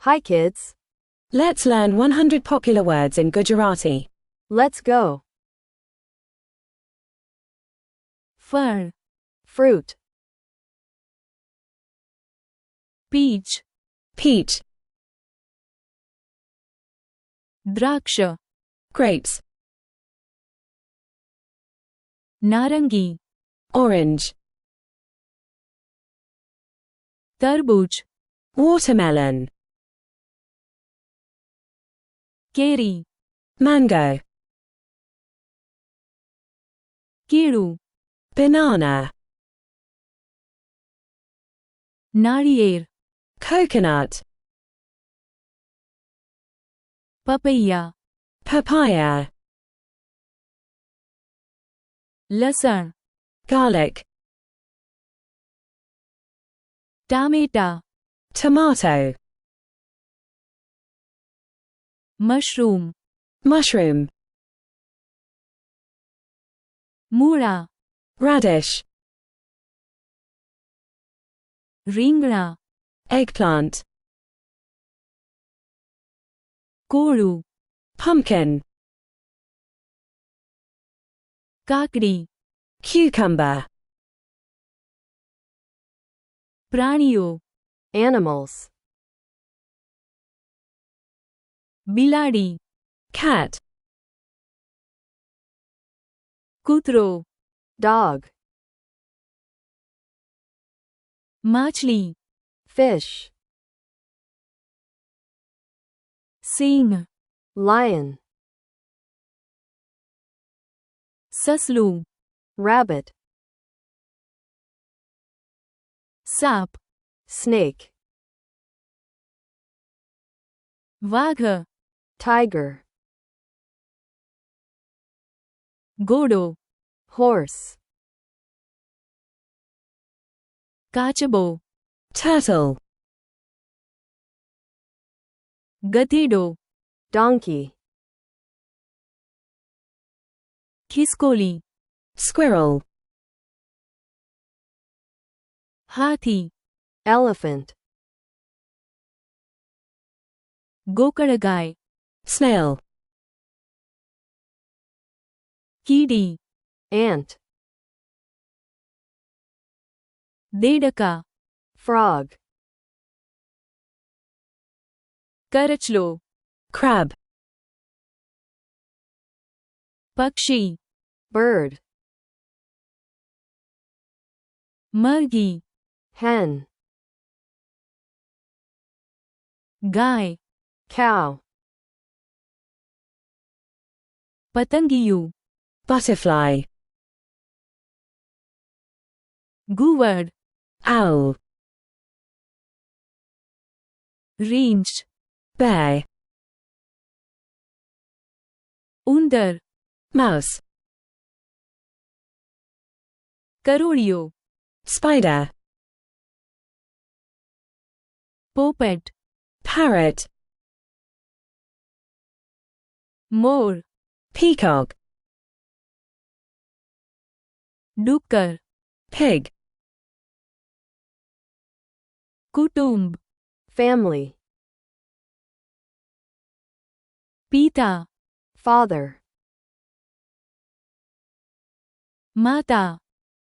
Hi kids. Let's learn 100 popular words in Gujarati. Let's go. Fir, Fruit, peach, Peach, द्राक्ष, grapes, नारंगी, orange, तरबूज, watermelon, केरी, mango, कीड़ू, banana, नारिયેर, coconut, papaya, papaya, लसण, garlic, टामेटा, tomato, mushroom, mushroom, मूळा, radish, રીંગણા, eggplant, કોળું, pumpkin, કાકડી, cucumber, પ્રાણીઓ, animals, બિલાડી, cat, કૂતરો, dog, માછલી, fish, સિંહ, lion, સસલું, rabbit, સાપ, snake, વાઘ, tiger, ઘોડો, horse, કાચબો, turtle, ગધેડો, donkey, ખિસકોલી, squirrel, હાથી, elephant, ગોકળગાય, snail, કીડી, ant, દેડકા, frog, કરચલો, crab, પક્ષી, bird, મરઘી, hen, ગાય, cow, પતંગિયું, butterfly, ઘુવડ, owl, રીંછ, bear, ઉંદર, mouse, કરોળિયો, spider, પોપટ, parrot, મોર, peacock, ડુક્કર, pig, કુટુંબ, family, પિતા, father, માતા,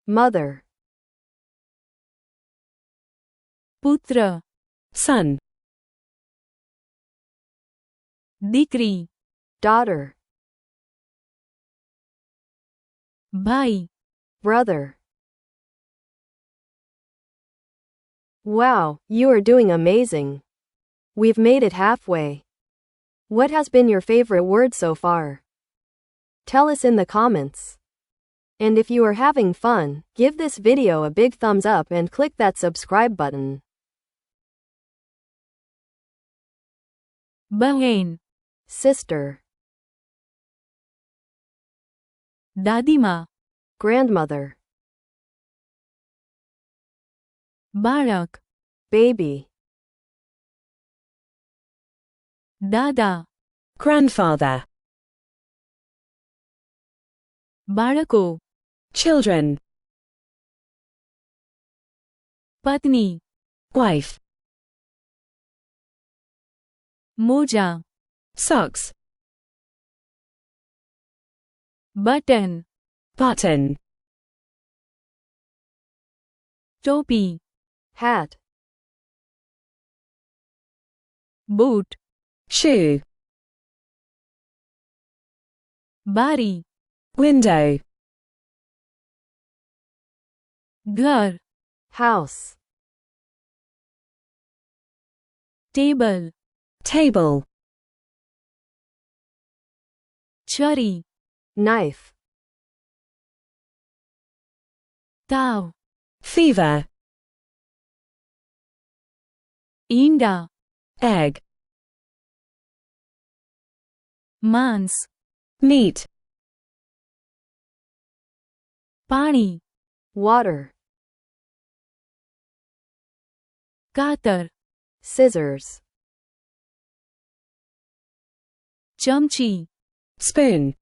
mother, પુત્ર, son, દીકરી, daughter, ભાઈ, brother. Wow, you are doing amazing. We've made it halfway. What has been your favorite word so far? Tell us in the comments. And if you are having fun, give this video a big thumbs up and click that subscribe button. બહેન, Sister, દાદીમા, grandmother, બાળક, baby, દાદા, grandfather, બાળકો, children, પત્ની, wife, मोजा, socks, button, button, टोपी, hat, boot, shoe, बारी, window, घर, house, table, table, छरी, knife, ताव, fever, ईंडा, egg, मांस, meat, पानी, water, कातर, scissors, चमची, spoon,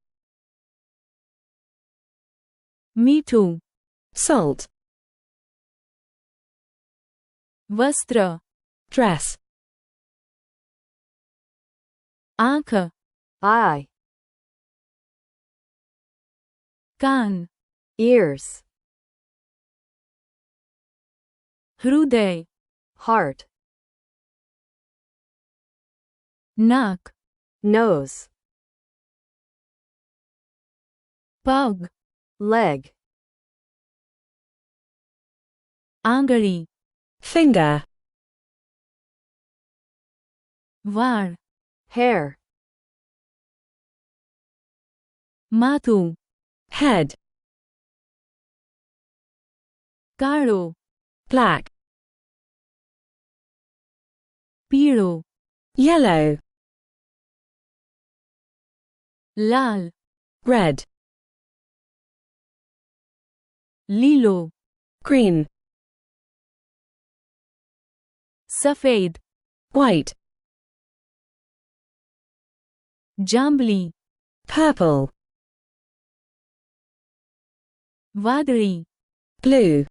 मीठू, salt, वस्त्र, dress, आंख, eye, कान, ears, हृदय, heart, नाक, nose, पग, leg, आंगળી, finger, वाળ, hair, माथું, head, કાળો, black, પીળો, yellow, લાલ, red, લીલો, green, સફેદ, white, જાંબલી, purple, વાદળી, blue,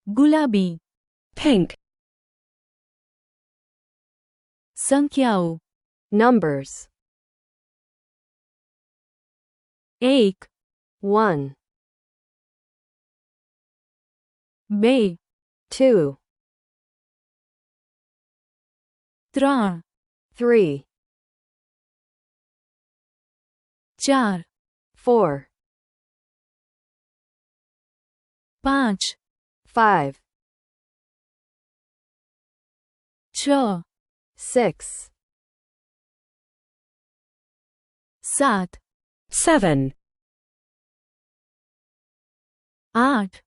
ગુલાબી, pink, સંખ્યાઓ, numbers, 1, 1, 2, 2, 3, 3, 4, 4, 5, 5, 6, 6, 7, 7, 8,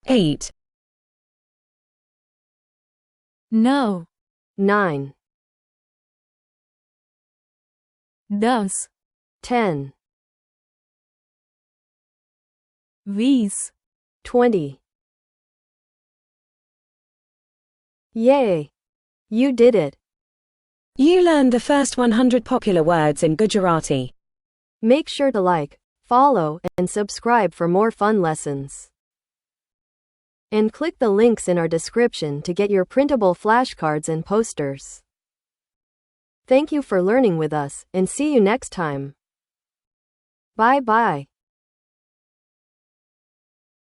8, 9, 9, 10, 10, 20, 20. Yay! You did it! You learned the first 100 popular words in Gujarati. Make sure to like, follow, and subscribe for more fun lessons. And click the links in our description to get your printable flashcards and posters. Thank you for learning with us, and see you next time. Bye bye.